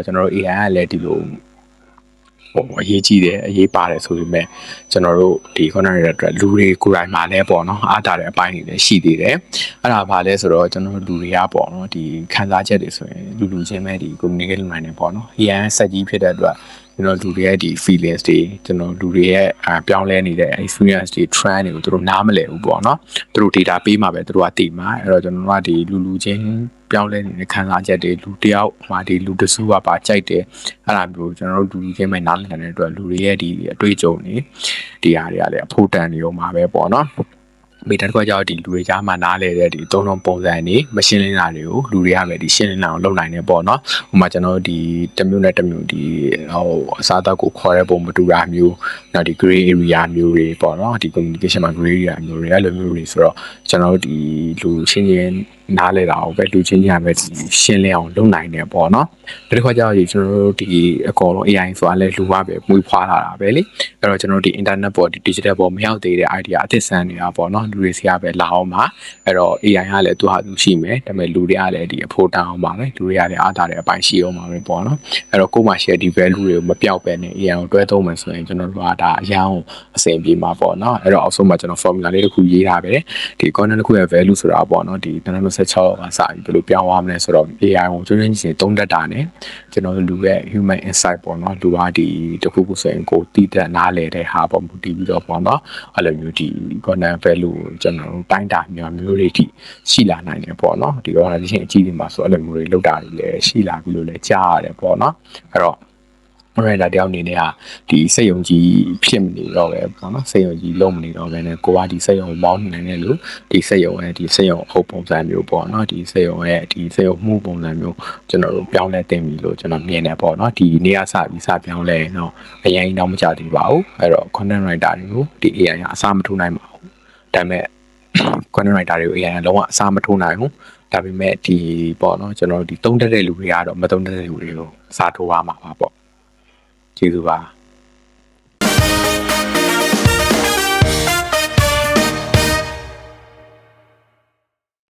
ကျွန်တော်တို့ AI ကလည်းဒီလိုအရေးကြီးတယ်အရေးပါတယ်ဆိုပေမဲ့ကျွန်တော်တို့ဒီ content တွေအတွက်လူတွေကိုယ်တိုင်မှာလည်းပေါ့နော်အားတာတဲ့အပိုင်းတွေလည်းရှိသေးတယ်အဲ့ဒါဘာလဲဆိုတော့ကျွန်တော်တို့လူတွေကပေါ့နော်ဒီခံစားချက်တွေဆိုရင်လူချင်းပဲဒီ communicate လုပ်နိုင်တယ်ပေါ့နော် AI ဆက်ကြီးဖြစ်တဲ့အတွက်ကျွန်တော်လူတွေရဲ့ဒီ feelings တွေကျွန်တော်လူတွေရဲ့ပြောင်းလဲနေတဲ့ experience တွေ trend တွေကိုသူတို့နားမလည်ဘူးပေါ့နော်သူတို့ data ပေးမှာပဲသူတို့ကသိမှာအဲ့တော့ကျွန်တော်တို့ကဒီလူချင်းပြောင်းလဲနေတဲ့ခံစားချက်တွေလူတယောက်ဒီလူတစုကပါကြိုက်တယ်အဲ့ဒါမျိုးကျွန်တော်တို့လူချင်းပဲနားလည်နေတဲ့အတွက်လူတွေရဲ့ဒီအတွေ့အကြုံတွေဒီဟာတွေကလည်းအဖို့တန်နေရောမှာပဲပေါ့နော်မိသားစုကြောင့်ဒီလူတွေကြားမှာနားလဲတဲ့ဒီသုံးလုံးပုံစံတွေမရှင်းလင်းတာတွေကိုလူတွေကပဲဒီရှင်းလင်းအောင်လုပ်နိုင်နေပေါ့နော်ဥပမာကျွန်တော်ဒီတစ်မျိုးနဲ့တစ်မျိုးဒီအစားအသောက်ကိုခေါ်တဲ့ပုံမတူတာမျိုးနောက်ဒီ gray area မျိုးတွေပေါ့နော်ဒီ communication မှာ gray area မျိုးတွေအဲ့လိုမျိုးတွေဆိုတော့ကျွန်တော်တို့ဒီလူချင်းချင်းနားလဲတာကိုပဲလူချင်းချင်းပဲရှင်းလင်းအောင်လုပ်နိုင်တယ်ပေါ့နော်ဒါတစ်ခါကျတော့ဒီကျွန်တော်တို့ဒီအကောင်လုံး AI ဆိုတာလည်းလူကပဲမွေးဖွားလာတာပဲလေအဲ့တော့ကျွန်တော်တို့ဒီ internet ပေါ်ဒီ digital ပေါ်မရောက်သေးတဲ့ idea အသစ်ဆန်းနေတာပေါ့နော်လူတွေစီကပဲလာအောင်ပါအဲ့တော့ AI ကလည်းသူဟာသူရှိမယ်ဒါပေမဲ့လူတွေကလည်းဒီအဖို့တန်အောင်ပါပဲလူတွေကလည်းအားတာတဲ့အပိုင်းရှိအောင်ပါပဲပေါ့နော်အဲ့တော့ကိုယ်မှ share ဒီ value တွေကိုမပြောက်ပဲနဲ့ AI ကိုတွဲသုံးမယ်ဆိုရင်ကျွန်တော်တို့ကဒါအရန်အဆင်ပြေမှာပေါ့နော်အဲ့တော့အောက်ဆုံးမှာကျွန်တော် formula လေးတစ်ခုရေးထားပဲဒီ content တစ်ခုရဲ့ value ဆိုတာပေါ့နော်ဒီ2016ကစပြီးဘယ်လိုပြောင်းသွားမလဲဆိုတော့ AI ကိုကျွမ်းကျွမ်းကျင်ကျင်သုံးတတ်တာ ਨੇ ကျွန်တော်တို့လူရဲ့ human insight ပေါ့နော်လူကဒီတစ်ခုခုဆိုရင်ကိုတည်တဲ့နားလေတဲ့ဟာပေါ့မူတည်ပြီးတော့ပေါ့နော်အဲ့လိုမျိုးဒီ content value ကျွန်တော်တို့တိုင်းတာမျိုးတွေထိရှိလာနိုင်တယ်ပေါ့နော်ဒီ organization အကြီးတွေမှာဆိုအဲ့လိုမျိုးတွေလောက်တာတွေလည်းရှိလာပြီလို့လည်းကြားရတယ်ပေါ့နော်အဲ့တော့right တယောက်အနေနဲ့ကဒီစိတ်ယုံကြည်ဖြစ်မနေတော့ပဲပေါ့နော်စိတ်ယုံကြည်လုံးမနေတော့ပဲねကိုကဒီစိတ်ယုံမောင်းနိုင်တယ်လို့ဒီစိတ်ယုံရဲ့ဒီစိတ်ယုံအုပ်ပုံစံမျိုးပေါ့နော်ဒီစိတ်ယုံရဲ့ဒီစိတ်ယုံမှုပုံစံမျိုးကျွန်တော်တို့ပြောင်းလဲတင်ပြီလို့ကျွန်တော်မြင်တယ်ပေါ့နော်ဒီနေ့ကစပြီးစပြောင်းလဲတော့အရင်တော့မကြသေးပါဘူးအဲ့တော့ content writer တွေကိုဒီ AI ကအစားမထိုးနိုင်ပါဘူးဒါပေမဲ့ content writer တွေကို AI ကလုံးဝအစားမထိုးနိုင်ဘူးဒါပေမဲ့ဒီပေါ့နော်ကျွန်တော်တို့ဒီသုံးတတ်တဲ့လူတွေကတော့မသုံးတတ်တဲ့လူတွေကိုအစားထိုးရမှာပါပေါ့ကျေးဇူးပါ